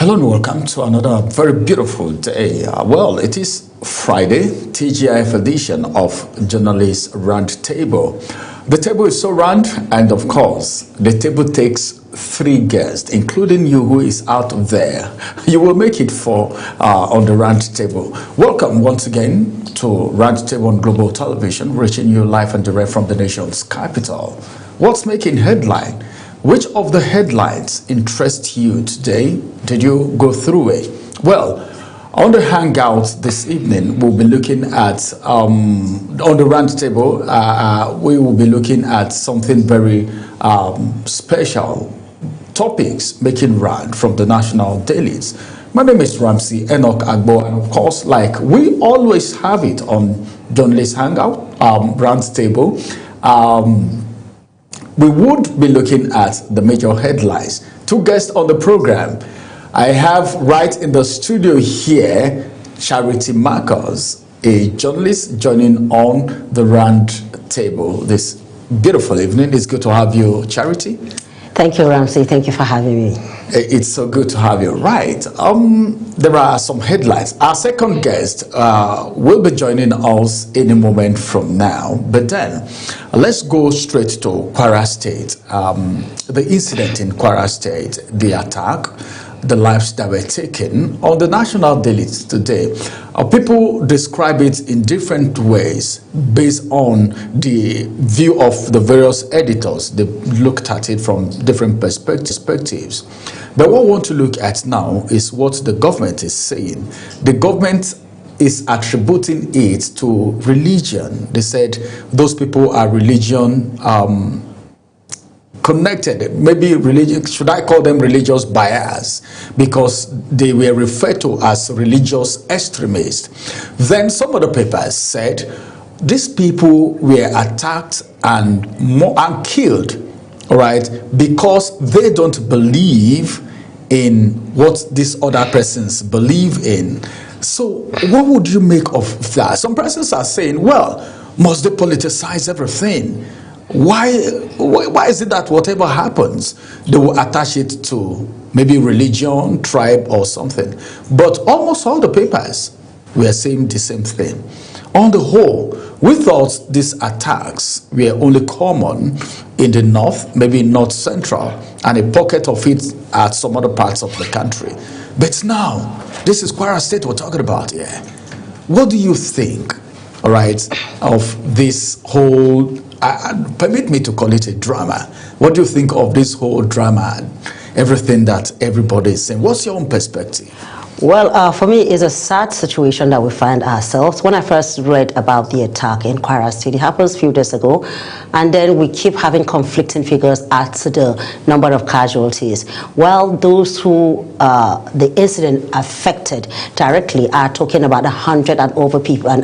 Hello and welcome to another very beautiful day. Well, it is Friday, TGIF edition of Journalist Roundtable. The table is so round, and of course, the table takes three guests, including you who is out there. You will make it for on the Roundtable. Welcome once again to Roundtable on Global Television, reaching you live and direct from the nation's capital. What's making headline? Which of the headlines interest you today? Did you go through it? Well, on the Hangout this evening, we'll be looking at, on the Roundtable, we will be looking at something very special, topics making round from the national dailies. My name is Ramsey Enoch Agbo, and of course, like we always have it on Journalist Hangout, Roundtable, we would be looking at the major headlines. Two guests on the program. I have right in the studio here, Charity Marcus, a journalist joining on the Roundtable this beautiful evening. It's good to have you, Charity. Thank you, Ramsey. Thank you for having me. It's so good to have you. Right. There are some headlines. Our second guest will be joining us in a moment from now. But then, let's go straight to Kwara State. The incident in Kwara State, the attack, the lives that were taken on the national daily today. People describe it in different ways based on the view of the various editors. They looked at it from different perspectives. But what we want to look at now is what the government is saying. The government is attributing it to religion. They said those people are religion connected, maybe religion, should I call them religious bias, because they were referred to as religious extremists. Then some of the papers said these people were attacked and killed, all right, because they don't believe in what these other persons believe in. So what would you make of that? Some persons are saying, well, must they politicize everything? Why is it that whatever happens, they will attach it to maybe religion, tribe, or something? But almost all the papers were saying the same thing. On the whole, we thought these attacks were only common in the north, maybe north central, and a pocket of it at some other parts of the country. But now, this is Kwara State we're talking about here. What do you think, all right, of this whole, permit me to call it a drama. What do you think of this whole drama and everything that everybody is saying? What's your own perspective? Well, for me, it's a sad situation that we find ourselves. When I first read about the attack in Kwara State, it happened a few days ago, and then we keep having conflicting figures as to the number of casualties. Well, those who the incident affected directly are talking about 100 and over people, and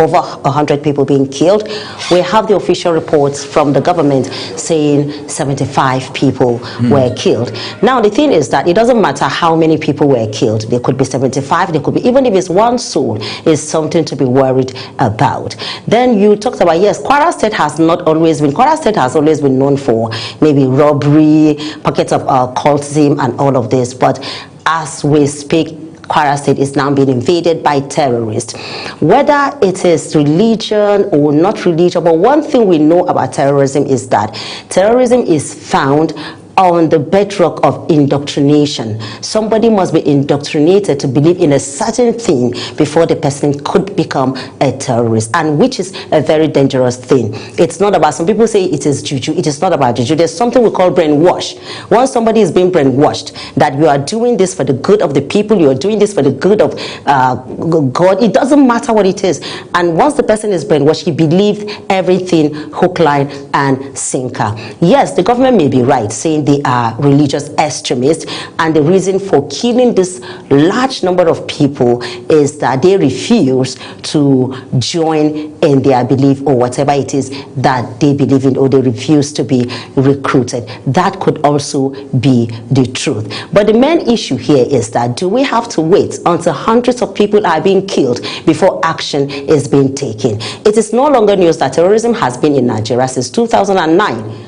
over 100 people being killed. We have the official reports from the government saying 75 people were killed. Now, the thing is that it doesn't matter how many people were killed. There could be 75, there could be, even if it's one soul, is something to be worried about. Then you talked about, yes, Kwara State has always been known for maybe robbery, pockets of cultism and all of this, but as we speak, Kwara State is now being invaded by terrorists. Whether it is religion or not religion, but one thing we know about terrorism is that terrorism is found on the bedrock of indoctrination. Somebody must be indoctrinated to believe in a certain thing before the person could become a terrorist, and which is a very dangerous thing. It's not about, some people say it is juju. It is not about juju. There's something we call brainwash. Once somebody is being brainwashed that you are doing this for the good of the people, you are doing this for the good of God, it doesn't matter what it is. And once the person is brainwashed, he believes everything hook, line, and sinker. Yes, the government may be right saying they are religious extremists, and the reason for killing this large number of people is that they refuse to join in their belief or whatever it is that they believe in, or they refuse to be recruited. That could also be the truth. But the main issue here is that, do we have to wait until hundreds of people are being killed before action is being taken? It is no longer news that terrorism has been in Nigeria since 2009.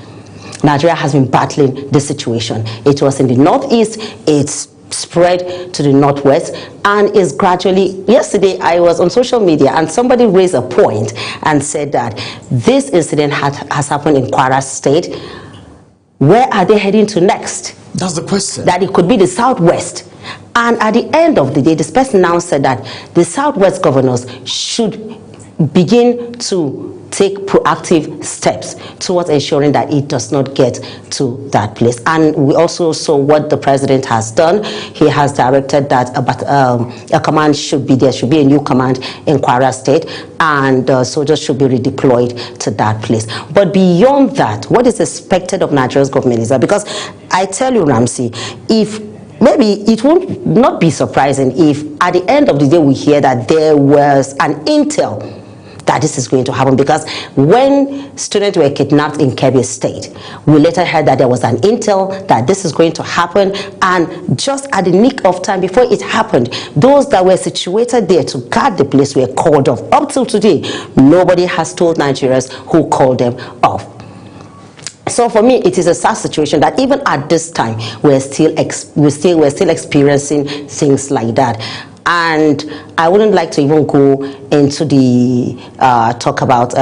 Nigeria has been battling this situation. It was in the northeast, it's spread to the northwest and is gradually. Yesterday I was on social media and somebody raised a point and said that this incident has happened in Kwara State. Where are they heading to next? That's the question. That it could be the southwest. And at the end of the day, this person now said that the southwest governors should begin to take proactive steps towards ensuring that it does not get to that place. And we also saw what the president has done. He has directed that a command should be there, should be a new command in Kwara State, and soldiers should be redeployed to that place. But beyond that, what is expected of Nigeria's government is that, because I tell you, Ramsey, if maybe it won't not be surprising if at the end of the day we hear that there was an intel that this is going to happen, because when students were kidnapped in Kebbi State, we later heard that there was an intel that this is going to happen, and just at the nick of time before it happened, those that were situated there to guard the place were called off. Up till today, nobody has told Nigerians who called them off. So for me, it is a sad situation that even at this time, we're still experiencing things like that. And I wouldn't like to even go into the talk about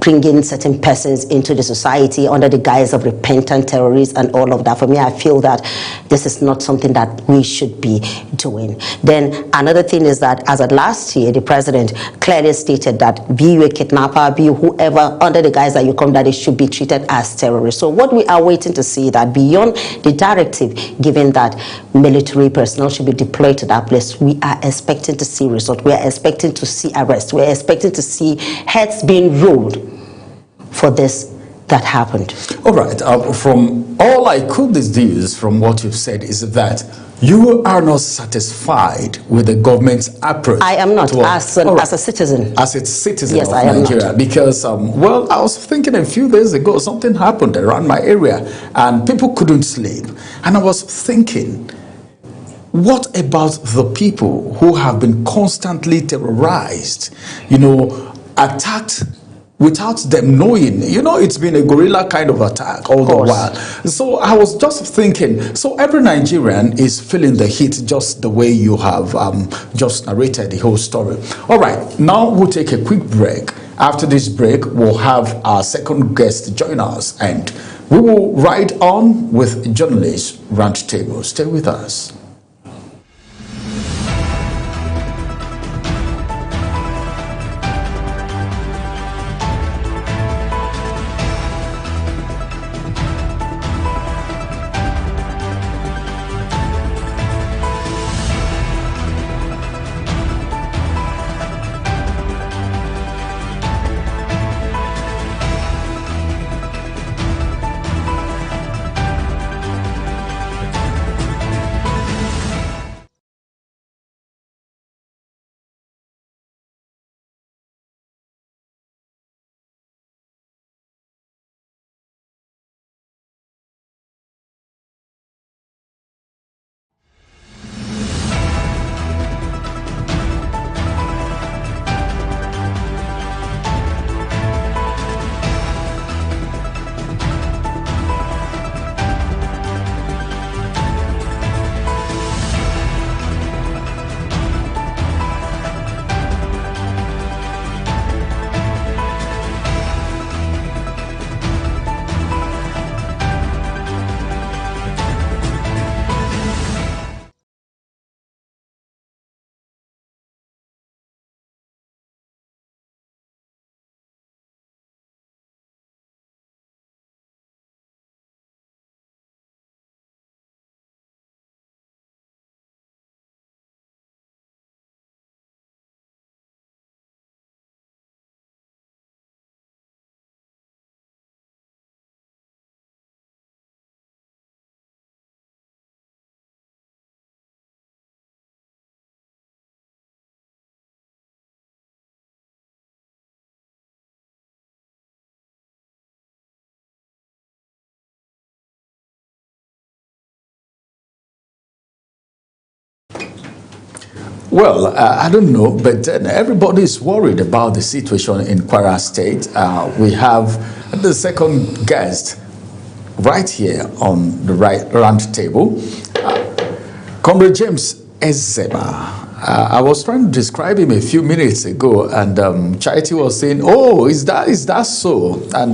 bringing certain persons into the society under the guise of repentant terrorists and all of that. For me, I feel that this is not something that we should be doing. Then another thing is that as of last year, the president clearly stated that be you a kidnapper, be you whoever, under the guise that you come, that it should be treated as terrorists. So what we are waiting to see that beyond the directive given that military personnel should be deployed to that place, we are expecting to see results. We are expecting to see arrests. We are expecting to see heads being rolled for this that happened. All right. From all I could deduce from what you've said is that you are not satisfied with the government's approach. I am not, as a citizen. As a citizen yes, of I am Nigeria. Not. Because, well, I was thinking a few days ago, something happened around my area and people couldn't sleep. And I was thinking, what about the people who have been constantly terrorized, attacked without them knowing? It's been a guerrilla kind of attack all the while. So I was just thinking, so every Nigerian is feeling the heat just the way you have just narrated the whole story. All right, now we'll take a quick break. After this break, we'll have our second guest join us, and we will ride on with Journalists Roundtable. Stay with us. Well, I don't know, but everybody is worried about the situation in Kwara State. We have the second guest right here on the round table. Comrade James Ezema. I was trying to describe him a few minutes ago, and Charity was saying, "Oh, is that so?" And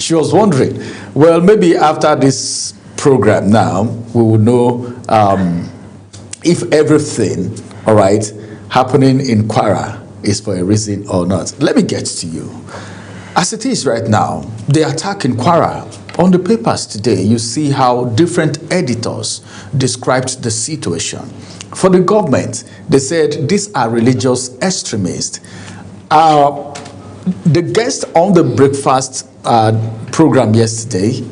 she was wondering. Well, maybe after this program, now we will know if everything, all right, happening in Kwara is for a reason or not. Let me get to you. As it is right now, the attack in Kwara. On the papers today, you see how different editors described the situation. For the government, they said these are religious extremists. The guest on the breakfast program yesterday,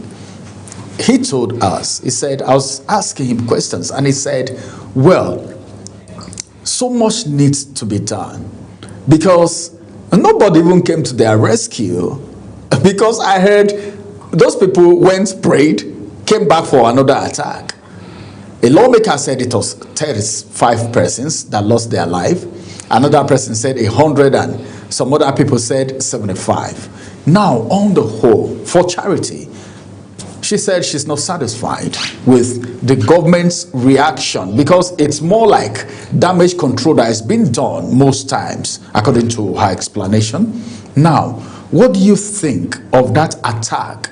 he told us, he said, I was asking him questions, and he said, well, so much needs to be done because nobody even came to their rescue, because I heard those people went, prayed, came back for another attack. A lawmaker said it was 35 persons that lost their life. Another person said 100, and some other people said 75. Now, on the whole, for Charity, she said she's not satisfied with the government's reaction because it's more like damage control that has been done most times, according to her explanation. Now, what do you think of that attack?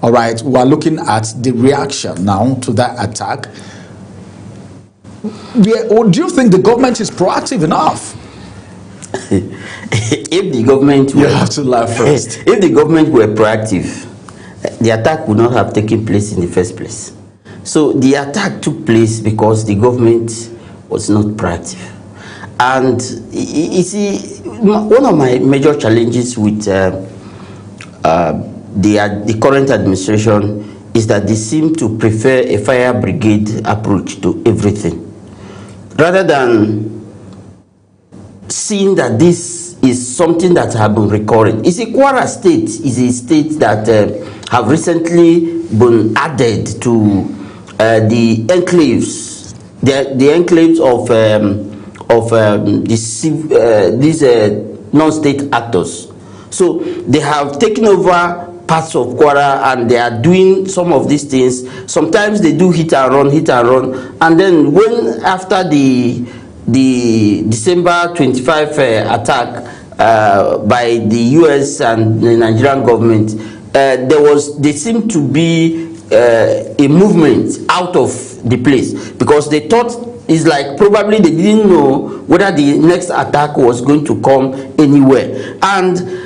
All right, we are looking at the reaction now to that attack. Or do you think the government is proactive enough? If the government were, you have to laugh first. If the government were proactive, the attack would not have taken place in the first place. So the attack took place because the government was not proactive. And you see, one of my major challenges with the current administration is that they seem to prefer a fire brigade approach to everything, rather than seeing that this is something that has been recurring. You see, Kwara State is a state that have recently been added to the enclaves, the enclaves of these non-state actors. So they have taken over parts of Kwara, and they are doing some of these things. Sometimes they do hit and run, and then when after the December 25 attack by the US and the Nigerian government, they seemed to be a movement out of the place, because they thought it's like probably they didn't know whether the next attack was going to come anywhere. And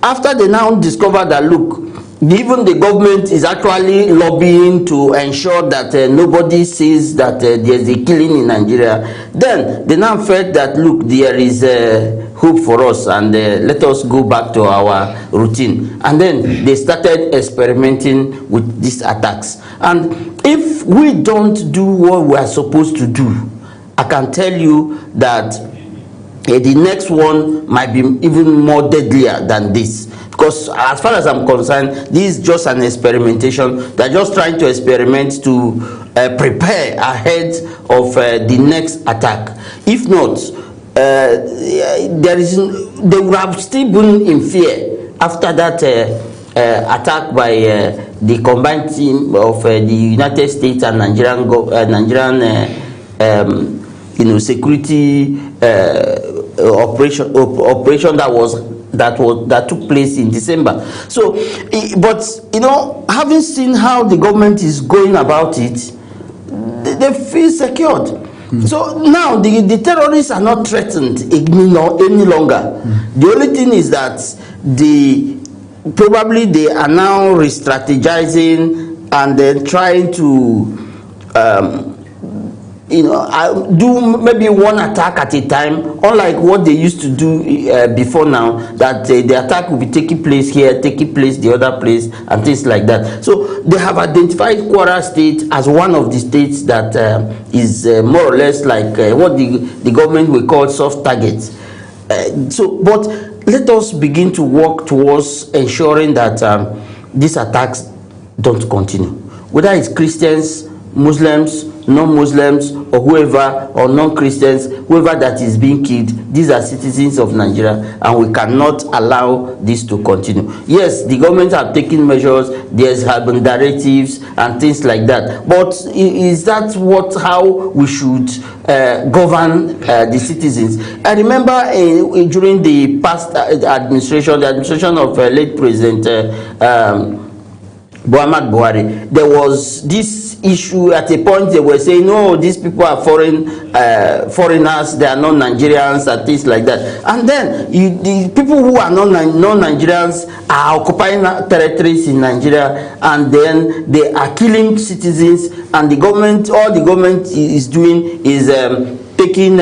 after they now discovered that, look, even the government is actually lobbying to ensure that nobody says that there's a killing in Nigeria, then they now felt that, look, there is hope for us, and let us go back to our routine. And then they started experimenting with these attacks. And if we don't do what we are supposed to do, I can tell you that the next one might be even more deadlier than this. Because as far as I'm concerned, this is just an experimentation. They're just trying to experiment to prepare ahead of the next attack. If not, they would have still been in fear after that attack by the combined team of the United States and Nigerian security operation that took place in December. So, but having seen how the government is going about it, they feel secured. So now the terrorists are not threatened any longer. The only thing is that probably they are now re-strategizing and then trying to do maybe one attack at a time, unlike what they used to do before now, that the attack will be taking place here, taking place the other place, and things like that. So they have identified Kwara State as one of the states that is more or less like what the government will call soft targets. But let us begin to work towards ensuring that these attacks don't continue. Whether it's Christians, Muslims, non-Muslims, or whoever, or non-Christians, whoever that is being killed, these are citizens of Nigeria, and we cannot allow this to continue. Yes, the government have taken measures, there's have been directives and things like that, but is that how we should govern the citizens? I remember during the past administration, the administration of late President Muhammad Buhari, there was this issue. At a point they were saying, no, these people are foreigners, they are not Nigerians, and things like that. And then the people who are non-Nigerians are occupying territories in Nigeria, and then they are killing citizens, and the government, all the government is doing is taking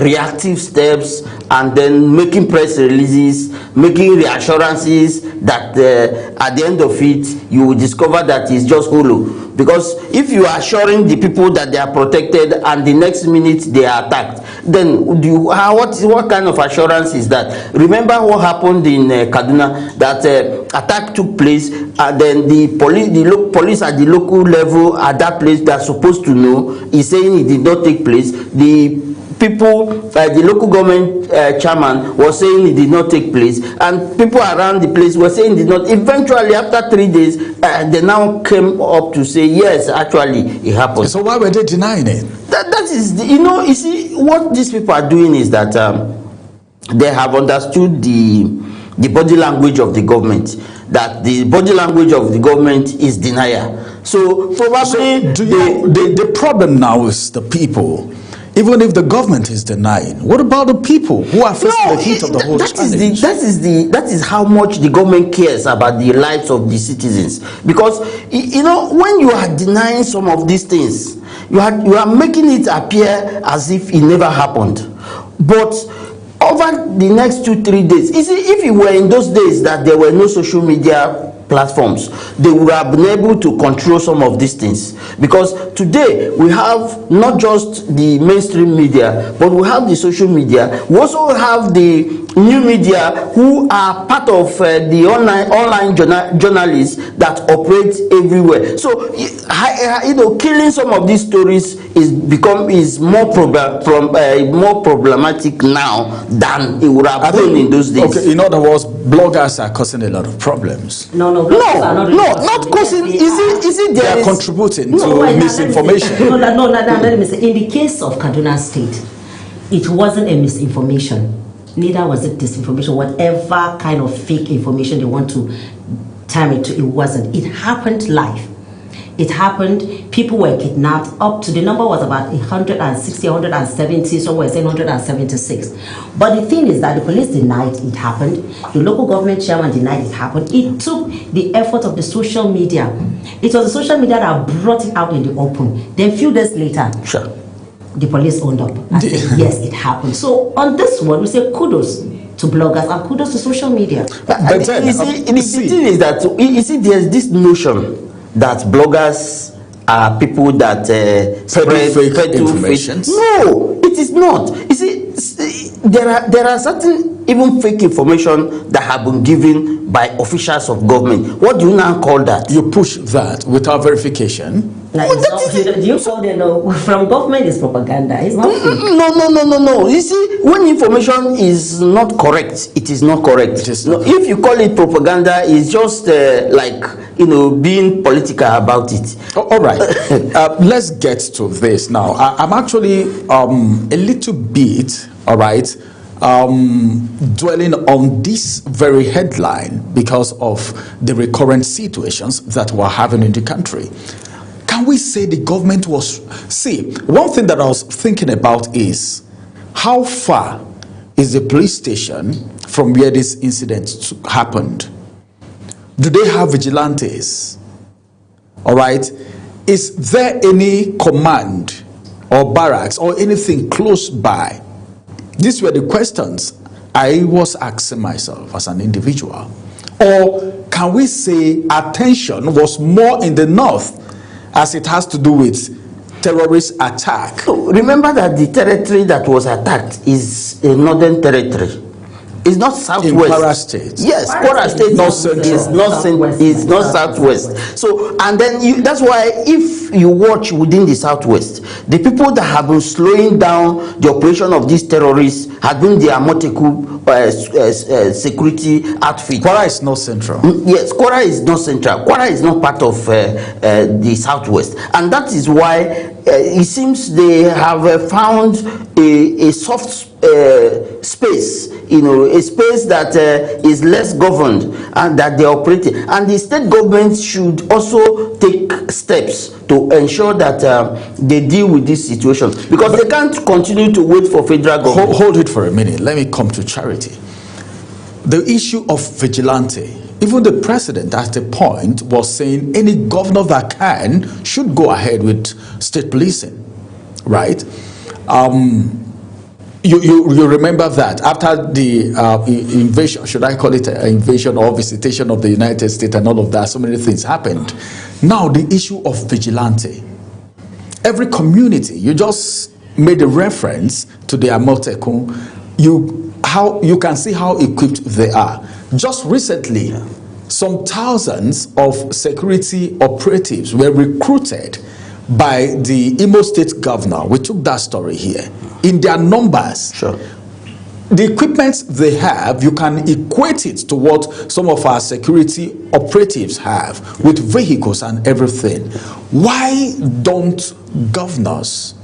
reactive steps, and then making press releases, making reassurances that at the end of it you will discover that it's just hollow. Because if you are assuring the people that they are protected and the next minute they are attacked, then what kind of assurance is that? Remember what happened in Kaduna, that attack took place, and then the police at the local level at that place that are supposed to know is saying it did not take place. The people, the local government chairman was saying it did not take place, and people around the place were saying it did not. Eventually, after 3 days, they now came up to say, yes, actually, it happened. So why were they denying it? That is, you see, what these people are doing is that they have understood the body language of the government, that the body language of the government is denial. So probably the problem now is the people. Even if the government is denying, what about the people who are facing the heat of the whole challenge? That is how much the government cares about the lives of the citizens. Because when you are denying some of these things, you are making it appear as if it never happened. But over the next 2-3 days, you see, if it were in those days that there were no social media platforms, they would have been able to control some of these things. Because today we have not just the mainstream media, but we have the social media. We also have the new media who are part of the online journalists that operate everywhere. So killing some of these stories is more problematic now than it would have been in those days. Okay, in other words, bloggers are causing a lot of problems. No, not causing. Is it they are contributing to misinformation? Let me say, in the case of Kaduna State, it wasn't a misinformation. Neither was it disinformation. Whatever kind of fake information they want to term it to, it wasn't. It happened live. It happened. People were kidnapped. Up to the number was about 160, 170. Some were saying 176. But the thing is that the police denied it happened. The local government chairman denied it happened. It took the effort of the social media. It was the social media that brought it out in the open. Then a few days later, sure, the police owned up and said, yes, it happened. So on this one, we say kudos to bloggers and kudos to social media. But then, the thing is that, you see, there's this notion that bloggers are people that spread fake information. No, it is not. You see, there are certain even fake information that have been given by officials of government. What do you now call that? You push that without verification. Like, do you call them from government is propaganda? It's not fake. No. You see, when information is not correct, it is not correct. It is not. If you call it propaganda, it's just being political about it. All right. Let's get to this now. I'm actually a little bit, all right, dwelling on this very headline because of the recurrent situations that we're having in the country. Can we say the government was... See, one thing that I was thinking about is how far is the police station from where this incident happened? Do they have vigilantes? All right. Is there any command or barracks or anything close by? These were the questions I was asking myself as an individual. Or can we say attention was more in the north as it has to do with terrorist attack? So remember that the territory that was attacked is a northern territory. It's not southwest. In Kwara State. Yes, Kwara State Not is not southwest. So, and then that's why if you watch within the southwest, the people that have been slowing down the operation of these terrorists have been the Amoteku security outfit. Kwara is not central. Yes, Kwara is not central. Kwara is not part of the southwest, and that is why it seems they have found a soft space, a space that is less governed and that they are operating. And the state government should also take steps to ensure that they deal with this situation, because they can't continue to wait for federal government. Hold it for a minute. Let me come to Charity. The issue of vigilante. Even the president at a point was saying any governor that can should go ahead with state policing, right? You remember that after the invasion, should I call it an invasion or visitation of the United States and all of that, so many things happened. Now the issue of vigilante. Every community, you just made a reference to the Amotekun, you can see how equipped they are. Just recently, some thousands of security operatives were recruited by the Imo State governor. We took that story here. In their numbers, sure. The equipment they have, you can equate it to what some of our security operatives have with vehicles and everything. Why don't governors,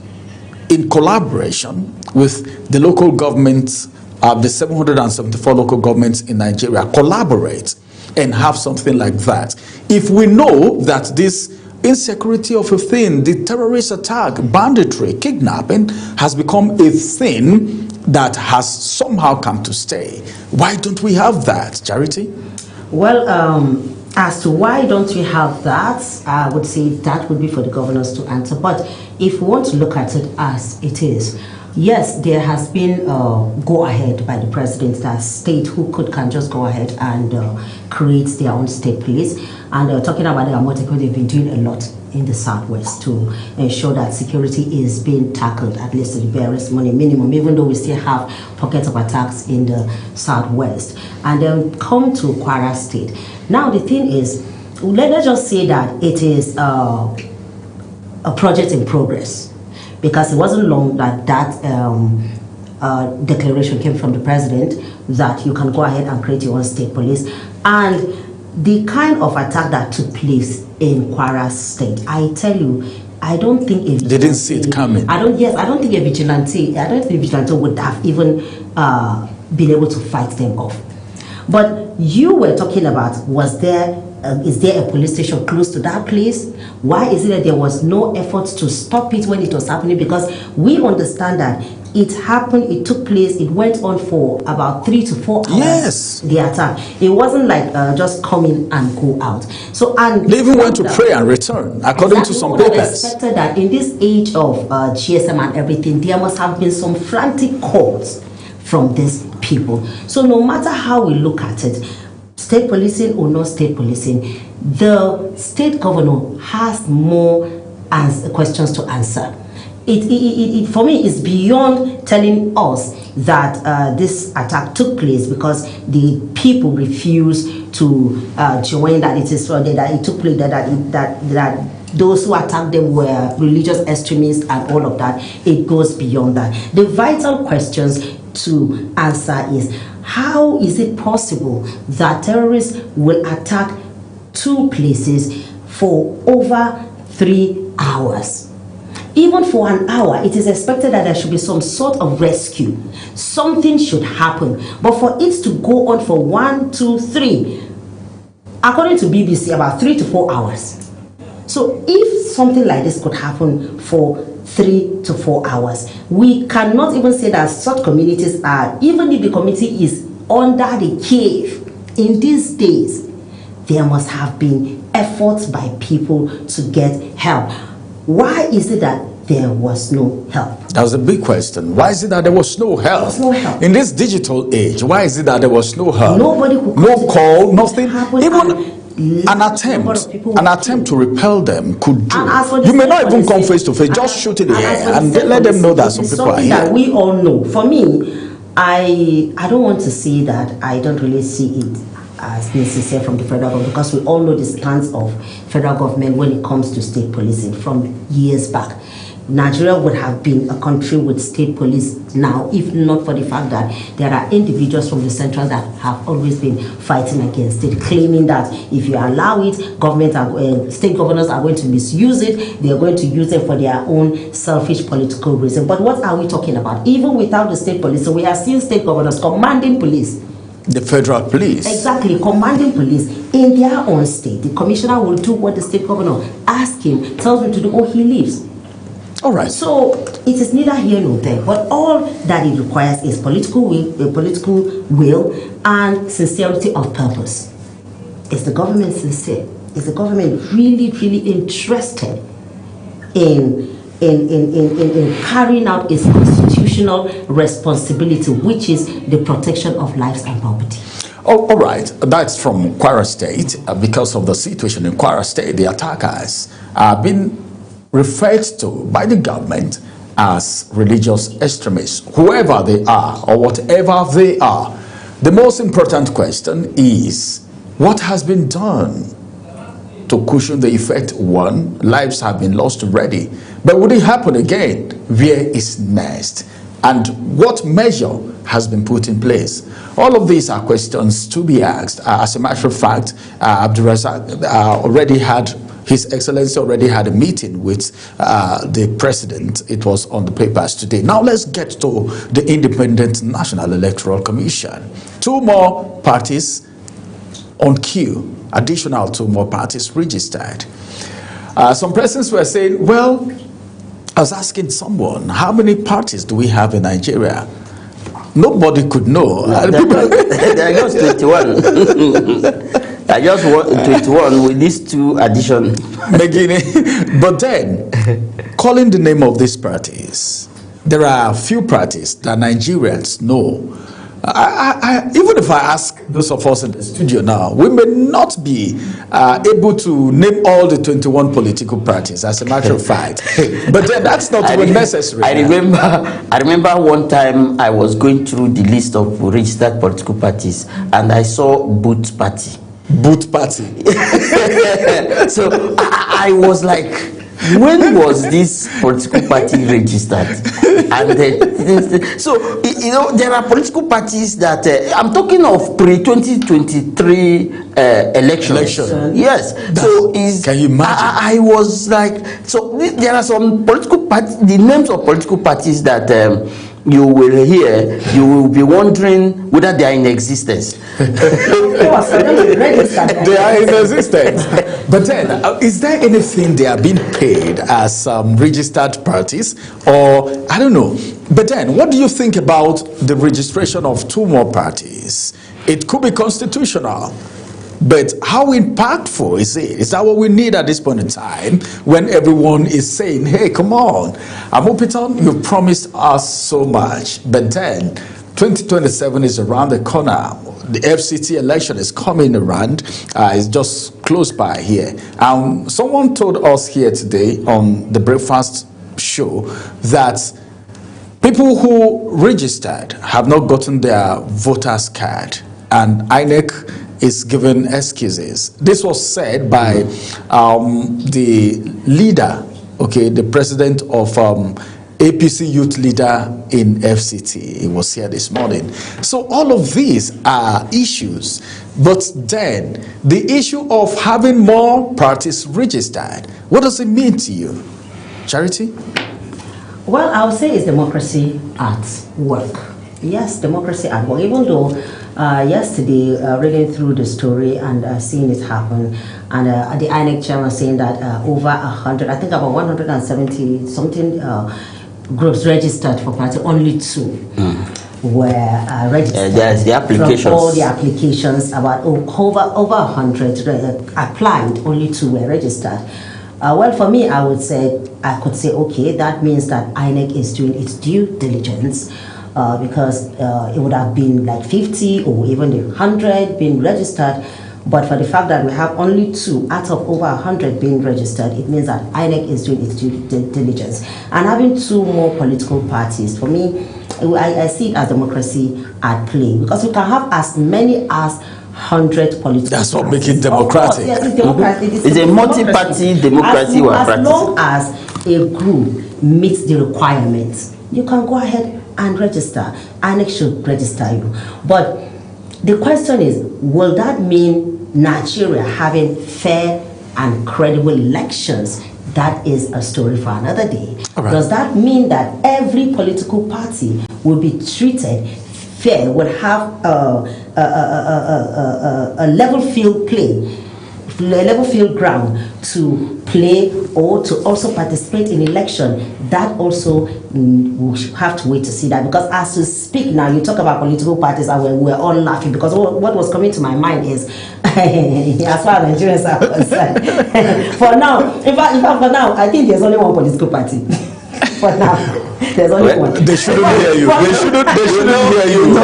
in collaboration with the local governments, the 774 local governments in Nigeria, collaborate and have something like that? If we know that this insecurity of a thing, the terrorist attack, banditry, kidnapping has become a thing that has somehow come to stay, why don't we have that, Charity? Well, as to why don't we have that, I would say that would be for the governors to answer. But if we want to look at it as it is, yes, there has been go ahead by the president that state who can just go ahead and create their own state police. And talking about the Amotekun, they've been doing a lot in the southwest to ensure that security is being tackled, at least to the barest minimum, even though we still have pockets of attacks in the southwest. And then come to Kwara State. Now the thing is, let's just say that it is a project in progress, because it wasn't long that declaration came from the president that you can go ahead and create your own state police. And the kind of attack that took place in Kwara State, I tell you, I don't think if they didn't see it coming. I don't think a vigilante would have even been able to fight them off. But you were talking about, is there a police station close to that place? Why is it that there was no effort to stop it when it was happening? Because we understand that it happened, it took place, it went on for about 3 to 4 hours. Yes. The attack. It wasn't like just come in and go out. So, and they even went to pray and return, according to some papers. I expected that in this age of GSM and everything, there must have been some frantic calls from these people. So no matter how we look at it, state policing or not state policing, the state governor has more questions to answer. It for me is beyond telling us that this attack took place because the people refused to join, that it is that it took place, that those who attacked them were religious extremists and all of that. It goes beyond that. The vital questions to answer is, how is it possible that terrorists will attack 2 places for over 3 hours? Even for an hour, it is expected that there should be some sort of rescue. Something should happen. But for it to go on for 1, 2, 3, according to BBC, about 3 to 4 hours. So if something like this could happen for 3 to 4 hours, we cannot even say that such communities are, even if the community is under the cave in these days, there must have been efforts by people to get help. Why is it that there was no help? That was a big question. Why is it that there was no help? There was no help. In this digital age, why is it that there was no help? Nobody could no call, nothing. Even an attempt to repel them could do. You may not even come face to face, just shoot in the air and let them know that some people are here. That we all know. For me, I don't want to say that I don't really see it as necessary from the federal government, because we all know the stance of federal government when it comes to state policing from years back. Nigeria would have been a country with state police now if not for the fact that there are individuals from the central that have always been fighting against it, claiming that if you allow it, state governors are going to misuse it. They are going to use it for their own selfish political reason. But what are we talking about? Even without the state police, so we are seeing state governors commanding police. The federal police. Exactly, commanding police in their own state. The commissioner will do what the state governor asks him, tells him to do, or he leaves. All right. So it is neither here nor there, but all that it requires is political will and sincerity of purpose. Is the government sincere? Is the government really, really interested in carrying out its constitutional responsibility, which is the protection of lives and property? Oh, all right. That's from Kwara State. Because of the situation in Kwara State, the attackers have been referred to by the government as religious extremists, whoever they are or whatever they are. The most important question is, what has been done to cushion the effect? One, lives have been lost already. But would it happen again? Where is next? And what measure has been put in place? All of these are questions to be asked. As a matter of fact, Abdulrazak His Excellency already had a meeting with the president. It was on the papers today. Now let's get to the Independent National Electoral Commission. 2 more parties on queue, additional 2 more parties registered. Some persons were saying, well, I was asking someone, how many parties do we have in Nigeria? Nobody could know. There are just 21. I just want 21 with these 2 additions. But then, calling the name of these parties, there are a few parties that Nigerians know. Even if I ask those of us in the studio now, we may not be able to name all the 21 political parties, as a matter of fact. But then that's not even necessary. I remember one time I was going through the list of registered political parties, and I saw Boot Party. Boot Party. So I was like, when was this political party registered? And so there are political parties that I'm talking of pre-2023 elections. Yes. So can you imagine? I was like, so there are some political parties, the names of political parties that you will hear, you will be wondering whether they are in existence. They are in existence. But then, is there anything they are being paid as registered parties? Or, I don't know. But then, what do you think about the registration of 2 more parties? It could be constitutional. But how impactful is it? Is that what we need at this point in time when everyone is saying, hey, come on, Amopiton, you promised us so much. But then 2027 is around the corner. The FCT election is coming around. It's just close by here. Someone told us here today on the breakfast show that people who registered have not gotten their voter's card, and INEC is given excuses. This was said by the leader, the president of APC youth leader in FCT. He was here this morning. So all of these are issues. But then the issue of having more parties registered, what does it mean to you? Charity? Well, I would say it's democracy at work. Yes, democracy at work. Even though yesterday, reading through the story and seeing it happen, and the INEC chairman saying that over 100, I think about 170 something groups registered for party, only 2 were registered. There's the applications. From all the applications, about over 100 applied, only 2 were registered. Well, for me, I could say, okay, that means that INEC is doing its due diligence. Because it would have been like 50 or even 100 being registered, but for the fact that we have only 2 out of over 100 being registered, it means that INEC is doing its due diligence. And having 2 more political parties, for me, I see it as democracy at play, because we can have as many as 100 political That's what parties. makes it democratic. Yes, it's democratic. It's a multi-party democracy we're as practicing. long as a group meets the requirements, you can go ahead and register. INEC should register you. But the question is, will that mean Nigeria having fair and credible elections? That is a story for another day. Right. Does that mean that every political party will be treated fair, will have a level field play, a level field ground to play or to also participate in election? That also we have to wait to see that, because as we speak now, you talk about political parties and we're all laughing, because what was coming to my mind is as far as Nigerians are concerned, for now, in fact, for now, I think there's only one political party. For now, there's only one. They shouldn't hear you. They shouldn't hear you.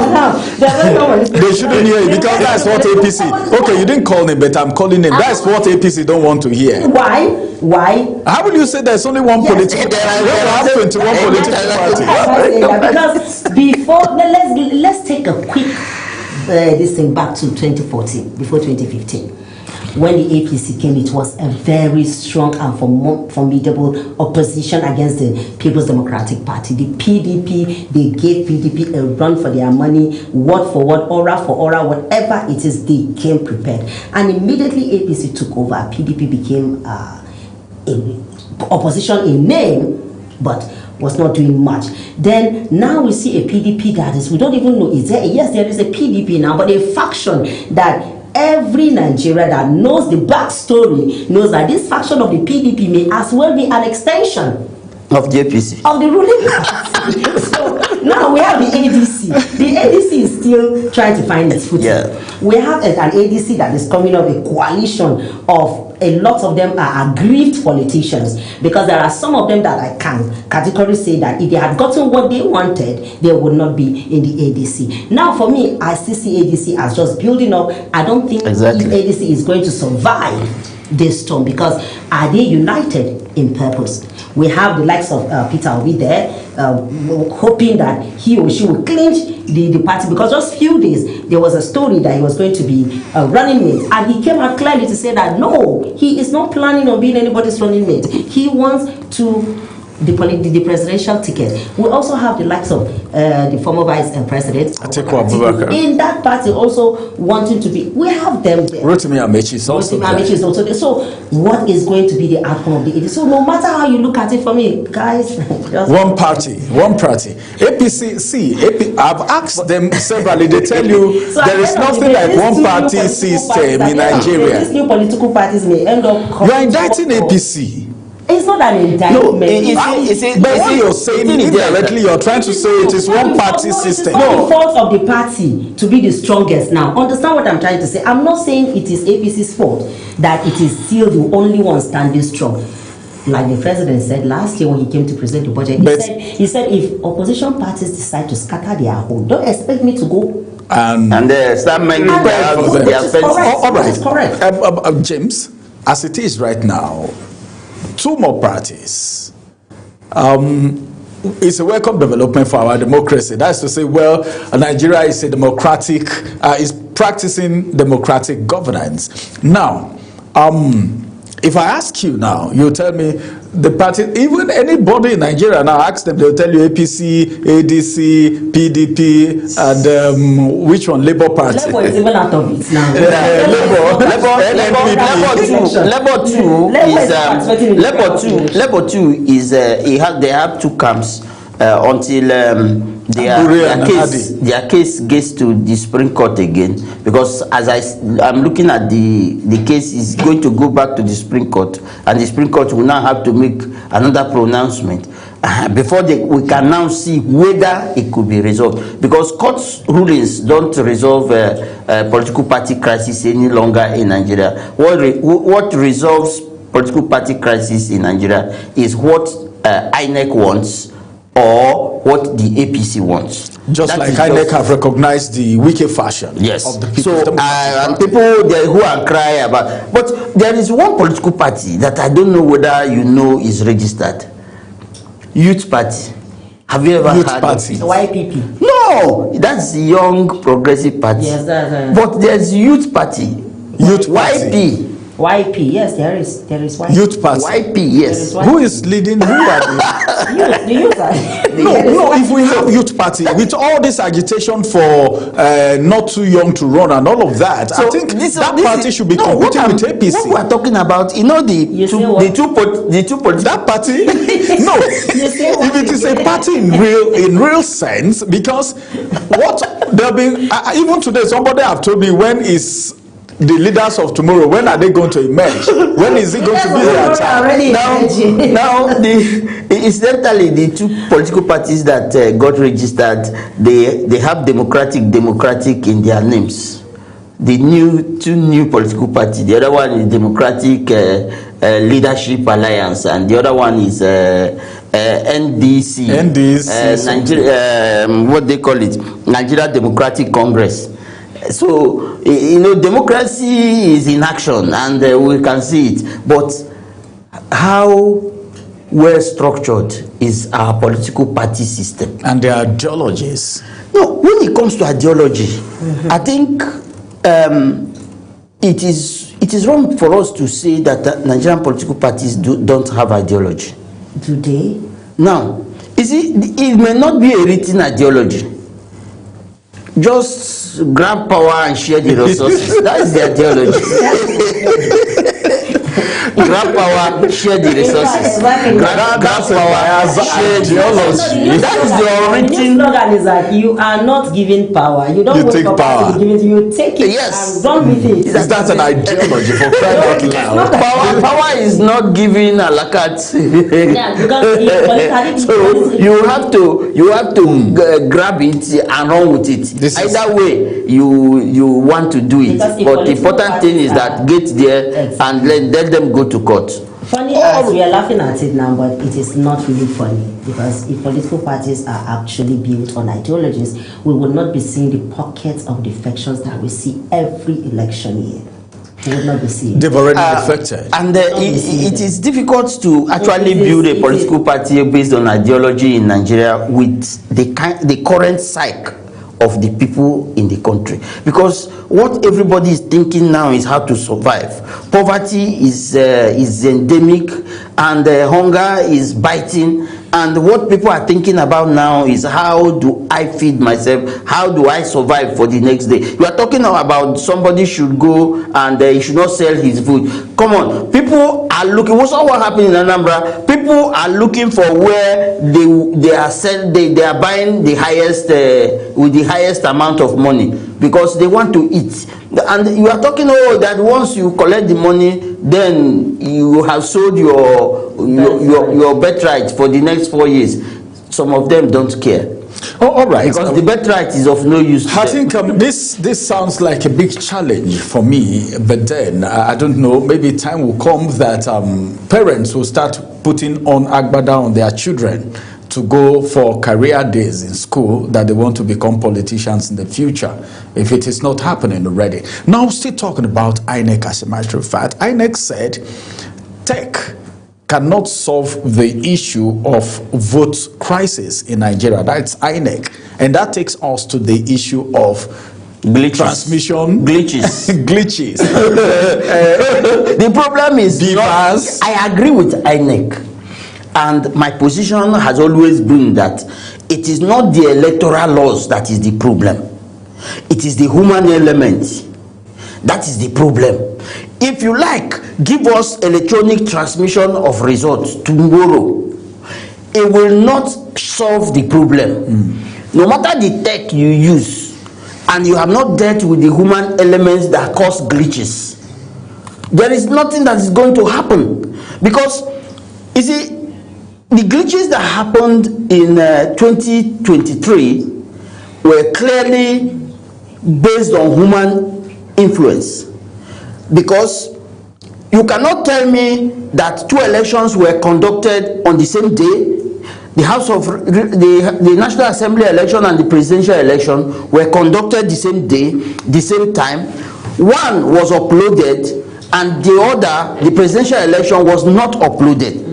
They shouldn't hear you, because that's what APC. Okay, you didn't call him, but I'm calling him. That's what APC don't want to hear. Why? How will you say there's only one political party? We have 21 political parties. Because before, let's take a quick this thing back to 2014, before 2015. When the APC came, it was a very strong and formidable opposition against the People's Democratic Party. The PDP, they gave PDP a run for their money, word for word, aura for aura, whatever it is, they came prepared. And immediately APC took over. PDP became opposition in name, but was not doing much. Then now we see a PDP that is, we don't even know, is there? Yes, there is a PDP now, but a faction that every Nigerian that knows the backstory knows that this faction of the PDP may as well be an extension of the APC, of the ruling party. So now we have the ADC. The ADC is still trying to find its footing. Yeah. We have an ADC that is coming up, a coalition of a lot of them are aggrieved politicians, because there are some of them that I can categorically say that if they had gotten what they wanted, they would not be in the ADC. Now, for me, I still see ADC as just building up. I don't think exactly if ADC is going to survive this storm, because are they united in purpose? We have the likes of Peter Obi there, hoping that he or she will clinch the party, because just few days there was a story that he was going to be a running mate, and he came out clearly to say that no, he is not planning on being anybody's running mate. He wants to the presidential ticket. We also have the likes of the former vice president Atiku Abubakar in that party also wanting to be. We have them there. Rotimi Amechi is also there. So what is going to be the outcome of the ADC? So no matter how you look at it, for me, guys, one party. APC, I've asked them severally. They tell you so there is nothing like one party system in Nigeria. These new political parties may end up. You are indicting APC. It's not an indictment. But what you're saying indirectly, you're trying to say it is one party system. It's not the fault of the party to be the strongest now. Understand what I'm trying to say? I'm not saying it is APC's fault that it is still the only one standing strong. Like the president said last year when he came to present the budget, he said if opposition parties decide to scatter their home, don't expect me to go and start making their offenses. All right, correct. James, as it is right now, two more parties. It's a welcome development for our democracy. That's to say, well, Nigeria is a democratic, is practicing democratic governance. Now, if I ask you now, you tell me the party, even anybody in Nigeria now, ask them, they'll tell you APC, ADC, PDP, and which one? Labour Party. Labour is even out of it now. Labour 2 is they have two camps until their case gets to the Supreme Court again, because as I'm looking at the case is going to go back to the Supreme Court, and the Supreme Court will now have to make another pronouncement before we can now see whether it could be resolved, because court's rulings don't resolve political party crisis any longer in Nigeria. What resolves political party crisis in Nigeria is what INEC wants or what the APC wants. Just like INEC have recognized the wicked fashion of the people. So, and people there who are crying about, but there is one political party that I don't know whether you know is registered. Youth Party. Have you ever Youth heard Party. of it? YPP. No, that's Young Progressive Party. Yes, that's But there's Youth Party. Youth YP. YP. Yes, there is YP. Youth Party. YP, yes. There is Who is leading? Who are they? The youth are. No, if we have youth party with all this agitation for not too young to run and all of that, I think that party should be competing with APC. What we are talking about, you know, the two political That party? No. If it is a party in real sense, because what they'll be even today, somebody have told me when is the leaders of tomorrow, when are they going to emerge? When is it going to be their time? Now, incidentally, the two political parties that got registered, they have democratic in their names. The two new political parties. The other one is Democratic Leadership Alliance, and the other one is NDC. Nigeria, what they call it, Nigeria Democratic Congress. So, you know, democracy is in action, and we can see it. But how well structured is our political party system? And their ideologies. No, when it comes to ideology, I think it is wrong for us to say that Nigerian political parties don't have ideology. Do they? Now, it may not be a written ideology. Just grab power and share the resources. That is the ideology. Grab power, share the resources. Grab power, share the resources. That is the origin. The slogan is that you are not giving power. You don't take power. You take it and run with it. Is that an ideology for crying out loud? Power is not giving a la carte. Yeah, because so you have to grab it and run with it. Either way, you want to do it. But the important thing is that get there and let them go to court. Funny as we are laughing at it now, but it is not really funny, because if political parties are actually built on ideologies, we would not be seeing the pockets of defections that we see every election year. We would not be seeing. They've already defected. And it is difficult to actually build a political party based on ideology in Nigeria with the current psyche of the people in the country, because what everybody is thinking now is how to survive. Poverty is endemic, and hunger is biting, and what people are thinking about now is how do I feed myself, how do I survive for the next day. You are talking now about somebody should go and he should not sell his food. Come on, people are looking. What's what happened in Anambra? People are looking for where they are buying the highest with the highest amount of money, because they want to eat. And you are talking that once you collect the money, then you have sold your birthright for the next 4 years. Some of them don't care. Oh, all right. Because the birthright is of no use to I think this sounds like a big challenge for me, but then I don't know, maybe time will come that parents will start putting on agbada on their children to go for career days in school, that they want to become politicians in the future, if it is not happening already. Now, still talking about INEC, as a matter of fact, INEC said tech cannot solve the issue of vote crisis in Nigeria. That's INEC. And that takes us to the issue of glitches. Transmission glitches. glitches. The problem is I agree with INEC. And my position has always been that it is not the electoral laws that is the problem. It is the human element. That is the problem. If you like, give us electronic transmission of results tomorrow. It will not solve the problem. No matter the tech you use, and you have not dealt with the human elements that cause glitches, there is nothing that is going to happen. Because, you see, the glitches that happened in 2023 were clearly based on human influence. Because you cannot tell me that 2 elections were conducted on the same day. The National Assembly election and the presidential election were conducted the same day, the same time. One was uploaded, and the other, the presidential election, was not uploaded.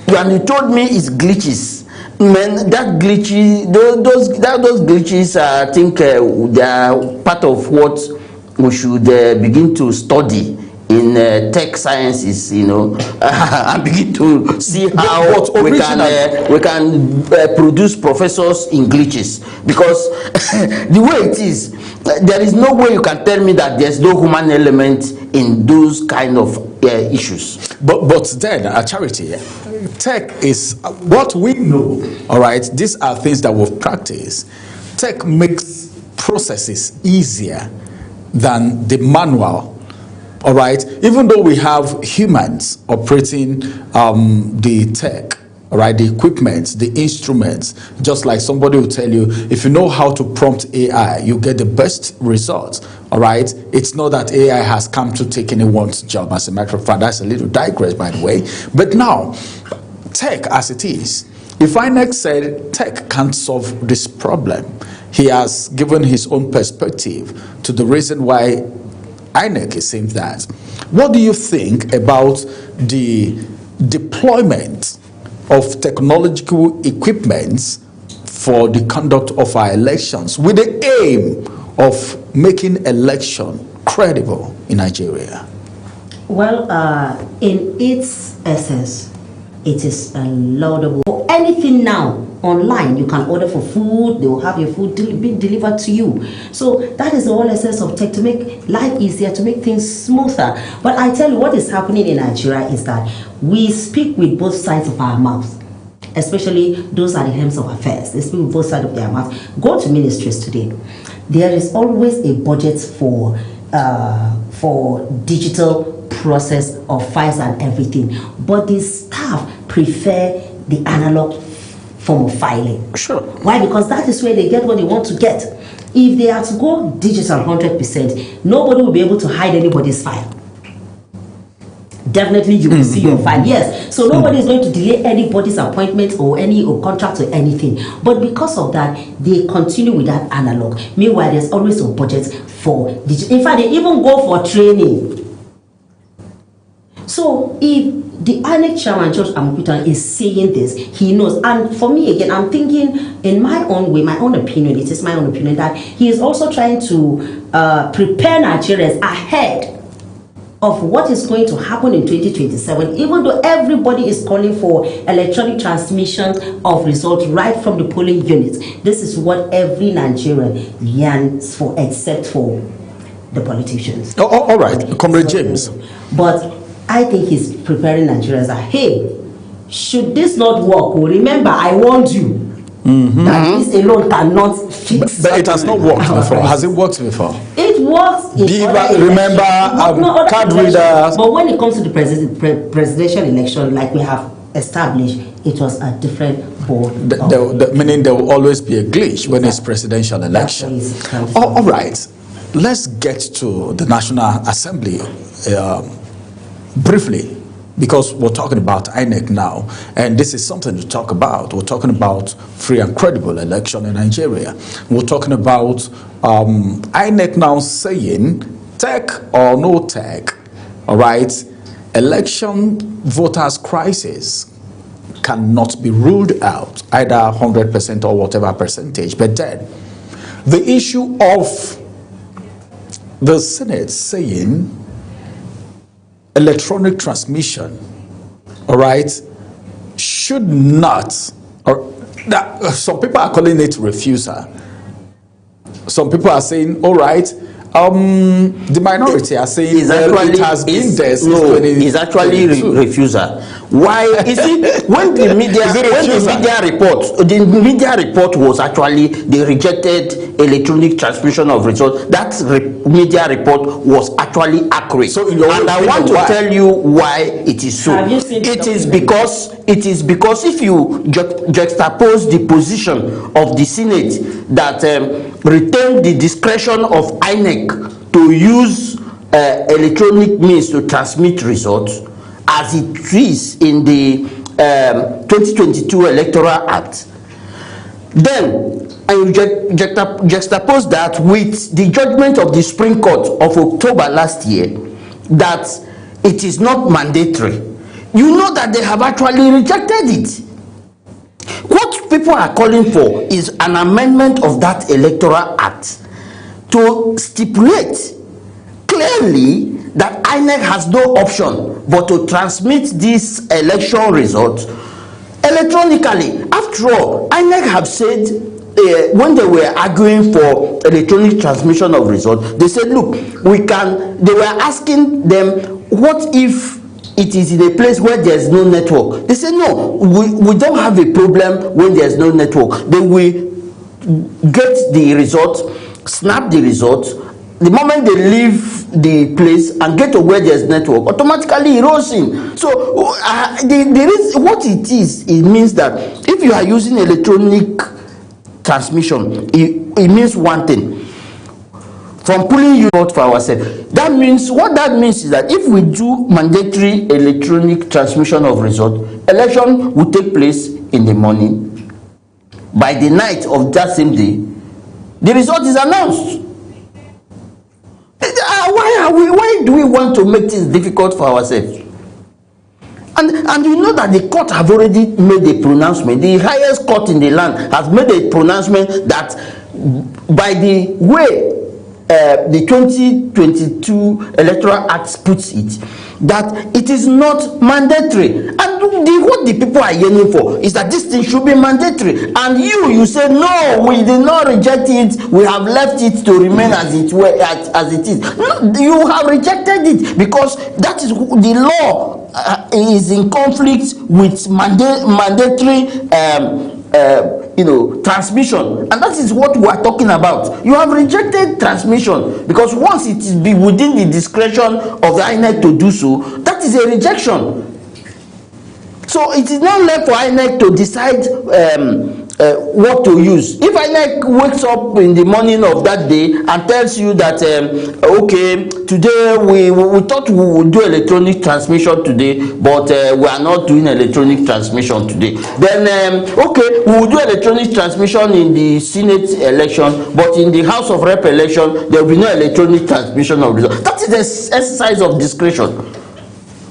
And you told me it's glitches. Man, that glitchy, those glitches, I think they are part of what we should begin to study in tech sciences, and begin to see how we can produce professors in glitches. Because the way it is, there is no way you can tell me that there's no human element in those kind of issues. But then, Charity, tech is what we know, all right? These are things that we've practiced. Tech makes processes easier than the manual, all right? Even though we have humans operating the tech, all right, the equipment, the instruments, just like somebody will tell you, if you know how to prompt AI, you get the best results, all right? It's not that AI has come to take anyone's job. As a matter of fact, that's a little digress, by the way. But now, tech as it is, if INEC said tech can't solve this problem, he has given his own perspective to the reason why INEC is saying that. What do you think about the deployment of technological equipments for the conduct of our elections with the aim of making election credible in Nigeria? Well, in its essence, it is a laudable. Anything now online, you can order for food, they will have your food being delivered to you. So that is the whole essence of tech, to make life easier, to make things smoother. But I tell you, what is happening in Nigeria is that we speak with both sides of our mouths, especially those at the helms of affairs. They speak with both sides of their mouths. Go to ministries today. There is always a budget for digital process of files and everything, but the staff prefer the analog form of filing. Sure. Why? Because that is where they get what they want to get. If they are to go digital 100%, nobody will be able to hide anybody's file. Definitely you will see your file. Yes. So nobody is going to delay anybody's appointment or any contract or anything. But because of that, they continue with that analog. Meanwhile, there's always a budget for digital. In fact, they even go for training. So if the INEC chairman, George Amukutan, is saying this, he knows. And for me, again, I'm thinking in my own way, my own opinion, it is my own opinion, that he is also trying to prepare Nigerians ahead of what is going to happen in 2027, even though everybody is calling for electronic transmission of results right from the polling units. This is what every Nigerian yearns for, except for the politicians. All right, Comrade James. But I think he's preparing Nigerians that, hey, should this not work, remember, I warned you that this alone cannot fix. But it has not worked before. Has it worked before? It works. Remember, card readers. But when it comes to the presidential election, like we have established, it was a different board. Meaning there will always be a glitch when it's presidential election. All right, let's get to the National Assembly briefly, because we're talking about INEC now, and this is something to talk about. We're talking about free and credible election in Nigeria. We're talking about INEC now saying tech or no tech, all right, election voters crisis cannot be ruled out, either 100% or whatever percentage. But then the issue of the Senate saying electronic transmission, all right, should not, or that, some people are calling it refusal. Some people are saying, all right, the minority are saying it has been there since it's actually refusal. Why is it when the media report was actually they rejected electronic transmission of results? That media report was actually accurate. So and I want to tell you why it is so. It is because if you juxtapose the position of the Senate that retained the discretion of INEC to use electronic means to transmit results, as it is in the 2022 Electoral Act, then I juxtapose that with the judgment of the Supreme Court of October last year that it is not mandatory. You know that they have actually rejected it. What what people are calling for is an amendment of that Electoral Act to stipulate clearly that INEC has no option but to transmit this election result electronically. After all, INEC have said when they were arguing for electronic transmission of results, they said, look, they were asking them, what if it is in a place where there is no network? They said, no, we don't have a problem when there is no network. They will get the result, snap the result. The moment they leave the place and get to where there's network, automatically it rolls in. So what it is, it means that if you are using electronic transmission, it means one thing. From pulling you out for ourselves, that means, what that means is that if we do mandatory electronic transmission of result, election will take place in the morning. By the night of that same day, the result is announced. Why do we want to make things difficult for ourselves? And you know that the court have already made a pronouncement. The highest court in the land has made a pronouncement that by the way the 2022 Electoral Act puts it, that it is not mandatory. And what the people are yearning for is that this thing should be mandatory. And you say, no, we did not reject it. We have left it to remain as it is. No, you have rejected it because that is the law is in conflict with mandatory transmission, and that is what we are talking about. You have rejected transmission because once it is within the discretion of the INEC to do so, that is a rejection. So it is not left for INEC to decide what to use. If INEC wakes up in the morning of that day and tells you that okay, today we thought we would do electronic transmission today, but we are not doing electronic transmission today, then okay, we will do electronic transmission in the Senate election, but in the House of Rep election there will be no electronic transmission of results. That is the exercise of discretion.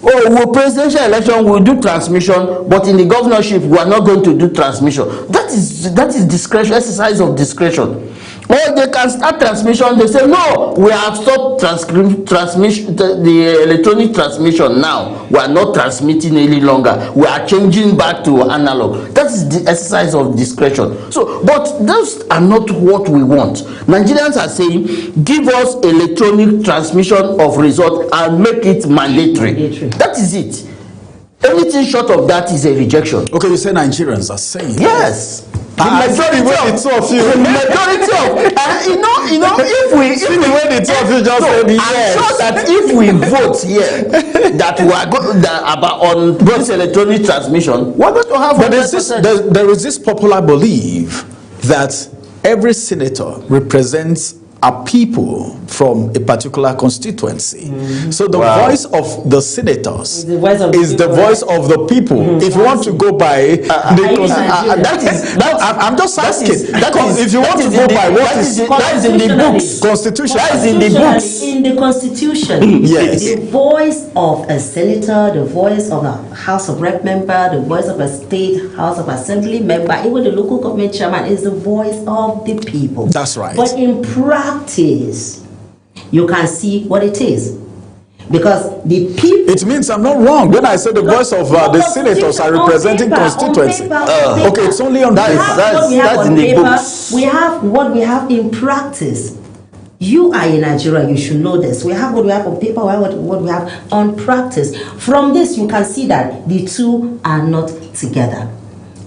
Oh, presidential election we'll do transmission, but in the governorship we are not going to do transmission. That is discretion, exercise of discretion. Or they can start transmission, they say no, we have stopped transmission, the electronic transmission now. We are not transmitting any longer. We are changing back to analog. That is the exercise of discretion. So, but those are not what we want. Nigerians are saying, give us electronic transmission of result and make it mandatory. That is it. Anything short of that is a rejection. Okay, you say Nigerians are saying. Yes. The majority of if I'm sure that if we vote here that we are going about on this electronic transmission, we're going to have. But there is this popular belief that every senator represents a people from a particular constituency. So the voice of the senators is the voice of the people. If you want to go by I'm just asking. If you want to go by what is that is in the books, constitution. That is in the books. In the constitution, yes. The voice of a senator, the voice of a House of Rep member, the voice of a state House of Assembly member, even the local government chairman is the voice of the people. That's right. But in practice, you can see what it is. Because the people... It means I'm not wrong when I say the voice of the senators are representing constituency. Okay, it's only on that's in the books. We have what we have in practice. You are in Nigeria, you should know this. We have what we have on paper, we have what we have on practice. From this, you can see that the two are not together.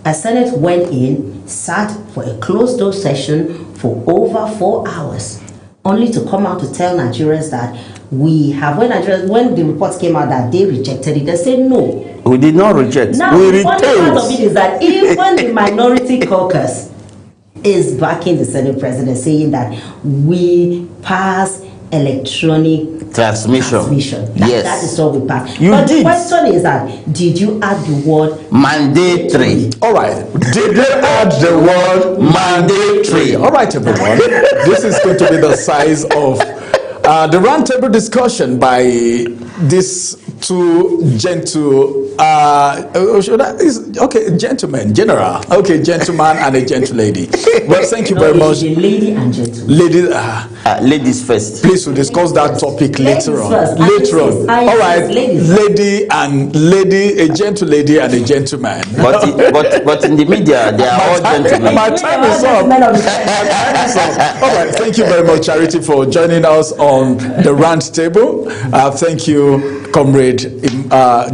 A Senate went in, sat for a closed-door session for over 4 hours, only to come out to tell Nigerians that we have, when the reports came out that they rejected it, they said no. We did not reject. Now, we the funny retained. part of it is that even the minority caucus is backing the Senate president, saying that we pass electronic transmission. Yes. That is what we pass. You but did. The question is that, did you add the word mandatory? All right. Did they add the word mandatory? All right, everyone. This is going to be the size of the roundtable discussion by this gentlemen, general. Okay, gentleman and a gentle lady. Well, thank you very much. Lady and gentleman. Ladies first. Please, we'll discuss that topic later on. First. Later on. All right, Lady. a gentle lady and a gentleman. But in the media, they are all gentlemen. My time is up. All right, thank you very much, Charity, for joining us on the Roundtable. Thank you, Comrade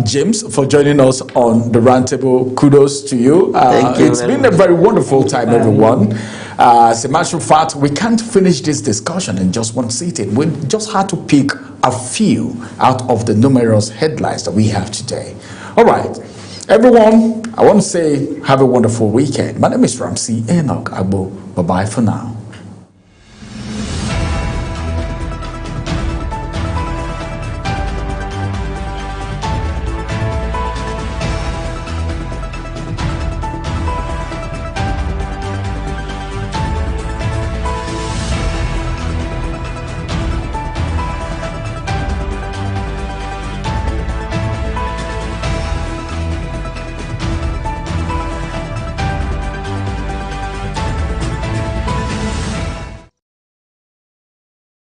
James, for joining us on the Roundtable. Kudos to you. Thank you. It's been a very wonderful time, everyone. As a matter of fact, we can't finish this discussion in just one sitting. We just had to pick a few out of the numerous headlines that we have today. All right, everyone, I want to say have a wonderful weekend. My name is Ramsey Enoch Agbo. Bye-bye for now.